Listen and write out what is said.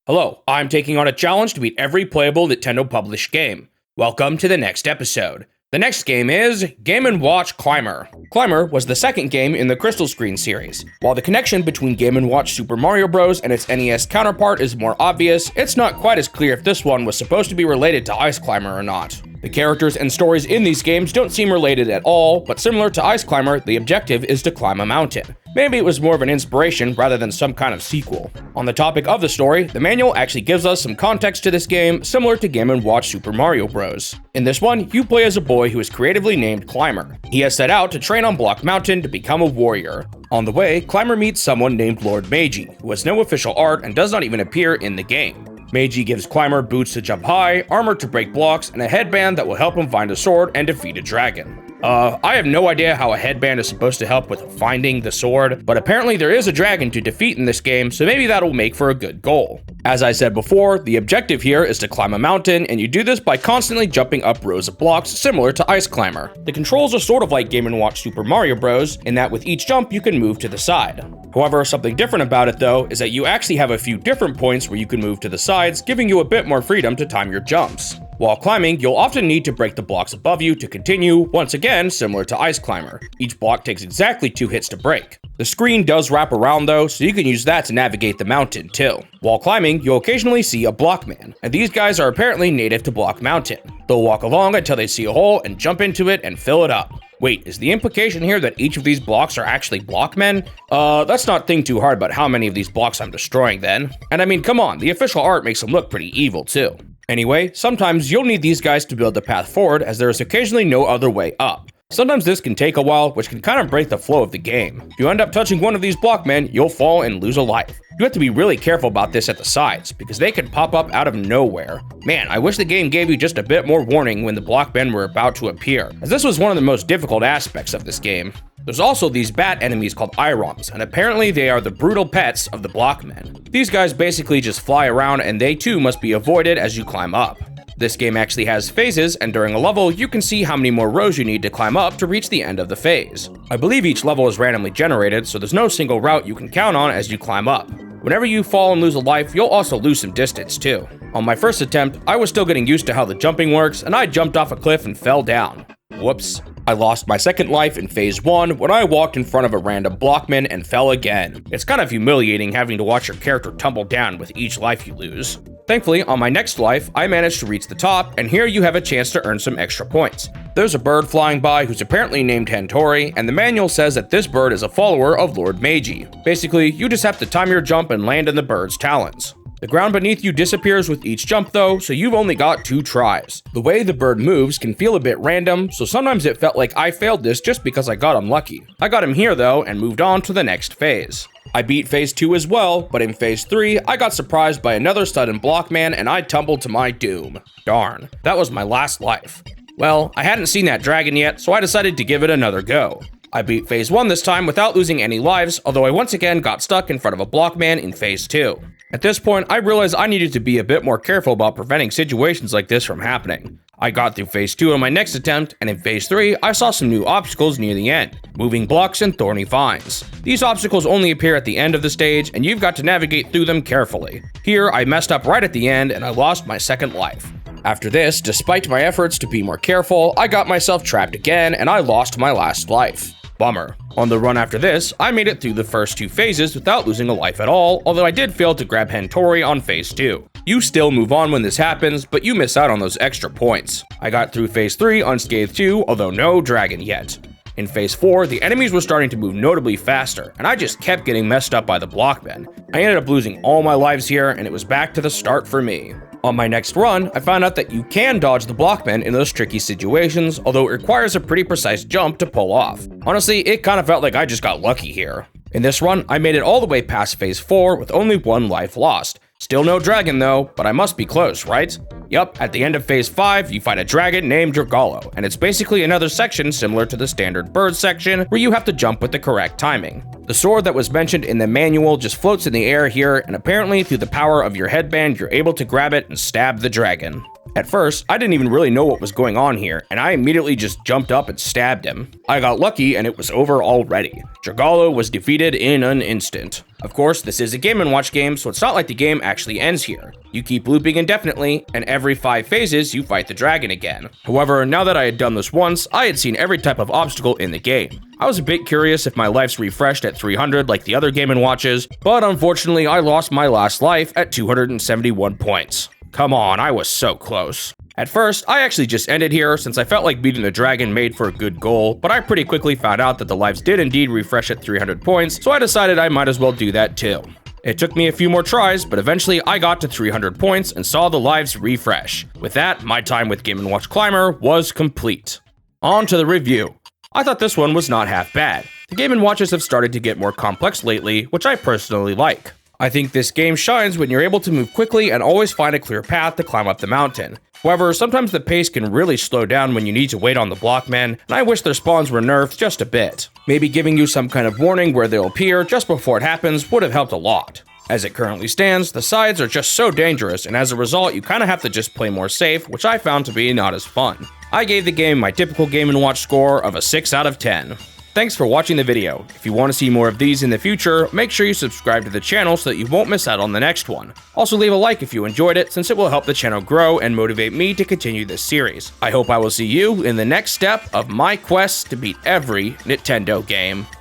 Hello, I'm taking on a challenge to beat every playable Nintendo published game. Welcome to the next episode. The next game is Game & Watch Climber. Climber was the second game in the Crystal Screen series. While the connection between Game & Watch Super Mario Bros. And its NES counterpart is more obvious, it's not quite as clear if this one was supposed to be related to Ice Climber or not. The characters and stories in these games don't seem related at all, but similar to Ice Climber, the objective is to climb a mountain. Maybe it was more of an inspiration rather than some kind of sequel. On the topic of the story, the manual actually gives us some context to this game, similar to Game & Watch Super Mario Bros. In this one, you play as a boy who is creatively named Climber. He has set out to train on Block Mountain to become a warrior. On the way, Climber meets someone named Lord Meiji, who has no official art and does not even appear in the game. Meiji gives Climber boots to jump high, armor to break blocks, and a headband that will help him find a sword and defeat a dragon. I have no idea how a headband is supposed to help with finding the sword, but apparently there is a dragon to defeat in this game, so maybe that'll make for a good goal. As I said before, the objective here is to climb a mountain, and you do this by constantly jumping up rows of blocks similar to Ice Climber. The controls are sort of like Game & Watch Super Mario Bros. In that with each jump you can move to the side. However, something different about it though is that you actually have a few different points where you can move to the sides, giving you a bit more freedom to time your jumps. While climbing, you'll often need to break the blocks above you to continue, once again similar to Ice Climber. Each block takes exactly 2 hits to break. The screen does wrap around though, so you can use that to navigate the mountain too. While climbing, you'll occasionally see a Blockman, and these guys are apparently native to Block Mountain. They'll walk along until they see a hole and jump into it and fill it up. Wait, is the implication here that each of these blocks are actually Blockmen? Let's not think too hard about how many of these blocks I'm destroying then. And I mean, come on, the official art makes them look pretty evil too. Anyway, sometimes you'll need these guys to build the path forward as there is occasionally no other way up. Sometimes this can take a while, which can kind of break the flow of the game. If you end up touching one of these Blockmen, you'll fall and lose a life. You have to be really careful about this at the sides, because they can pop up out of nowhere. Man, I wish the game gave you just a bit more warning when the Blockmen were about to appear, as this was one of the most difficult aspects of this game. There's also these bat enemies called Irons, and apparently they are the brutal pets of the Blockmen. These guys basically just fly around and they too must be avoided as you climb up. This game actually has phases, and during a level, you can see how many more rows you need to climb up to reach the end of the phase. I believe each level is randomly generated, so there's no single route you can count on as you climb up. Whenever you fall and lose a life, you'll also lose some distance too. On my first attempt, I was still getting used to how the jumping works, and I jumped off a cliff and fell down. Whoops. I lost my second life in phase 1 when I walked in front of a random Blockman and fell again. It's kind of humiliating having to watch your character tumble down with each life you lose. Thankfully, on my next life, I managed to reach the top, and here you have a chance to earn some extra points. There's a bird flying by who's apparently named Hentori, and the manual says that this bird is a follower of Lord Meiji. Basically, you just have to time your jump and land in the bird's talons. The ground beneath you disappears with each jump though, so you've only got 2 tries. The way the bird moves can feel a bit random, so sometimes it felt like I failed this just because I got unlucky. I got him here though, and moved on to the next phase. I beat phase 2 as well, but in phase 3, I got surprised by another sudden Blockman and I tumbled to my doom. Darn, that was my last life. Well, I hadn't seen that dragon yet, so I decided to give it another go. I beat phase 1 this time without losing any lives, although I once again got stuck in front of a Blockman in phase 2. At this point, I realized I needed to be a bit more careful about preventing situations like this from happening. I got through phase 2 on my next attempt, and in phase 3, I saw some new obstacles near the end, moving blocks and thorny vines. These obstacles only appear at the end of the stage, and you've got to navigate through them carefully. Here, I messed up right at the end, and I lost my second life. After this, despite my efforts to be more careful, I got myself trapped again, and I lost my last life. Bummer. On the run after this, I made it through the first 2 phases without losing a life at all, although I did fail to grab Hentori on phase 2. You still move on when this happens, but you miss out on those extra points. I got through phase 3 unscathed too, although no dragon yet. In phase 4, the enemies were starting to move notably faster, and I just kept getting messed up by the Blockmen. I ended up losing all my lives here, and it was back to the start for me. On my next run, I found out that you can dodge the Blockmen in those tricky situations, although it requires a pretty precise jump to pull off. Honestly, it kind of felt like I just got lucky here. In this run, I made it all the way past phase 4 with only 1 life lost. Still no dragon though, but I must be close, right? Yup, at the end of phase 5, you fight a dragon named Dragalo, and it's basically another section similar to the standard bird section where you have to jump with the correct timing. The sword that was mentioned in the manual just floats in the air here, and apparently through the power of your headband, you're able to grab it and stab the dragon. At first, I didn't even really know what was going on here, and I immediately just jumped up and stabbed him. I got lucky and it was over already. Dragalo was defeated in an instant. Of course, this is a Game & Watch game, so it's not like the game actually ends here. You keep looping indefinitely, and every 5 phases, you fight the dragon again. However, now that I had done this once, I had seen every type of obstacle in the game. I was a bit curious if my lives refreshed at 300 like the other Game & Watches, but unfortunately I lost my last life at 271 points. Come on, I was so close. At first, I actually just ended here since I felt like beating the dragon made for a good goal, but I pretty quickly found out that the lives did indeed refresh at 300 points, so I decided I might as well do that too. It took me a few more tries, but eventually I got to 300 points and saw the lives refresh. With that, my time with Game & Watch Climber was complete. On to the review. I thought this one was not half bad. The Game & Watches have started to get more complex lately, which I personally like. I think this game shines when you're able to move quickly and always find a clear path to climb up the mountain. However, sometimes the pace can really slow down when you need to wait on the blockmen, and I wish their spawns were nerfed just a bit. Maybe giving you some kind of warning where they'll appear just before it happens would have helped a lot. As it currently stands, the sides are just so dangerous, and as a result, you kinda have to just play more safe, which I found to be not as fun. I gave the game my typical Game & Watch score of a 6 out of 10. Thanks for watching the video. If you want to see more of these in the future, make sure you subscribe to the channel so that you won't miss out on the next one. Also leave a like if you enjoyed it, since it will help the channel grow and motivate me to continue this series. I hope I will see you in the next step of my quest to beat every Nintendo game.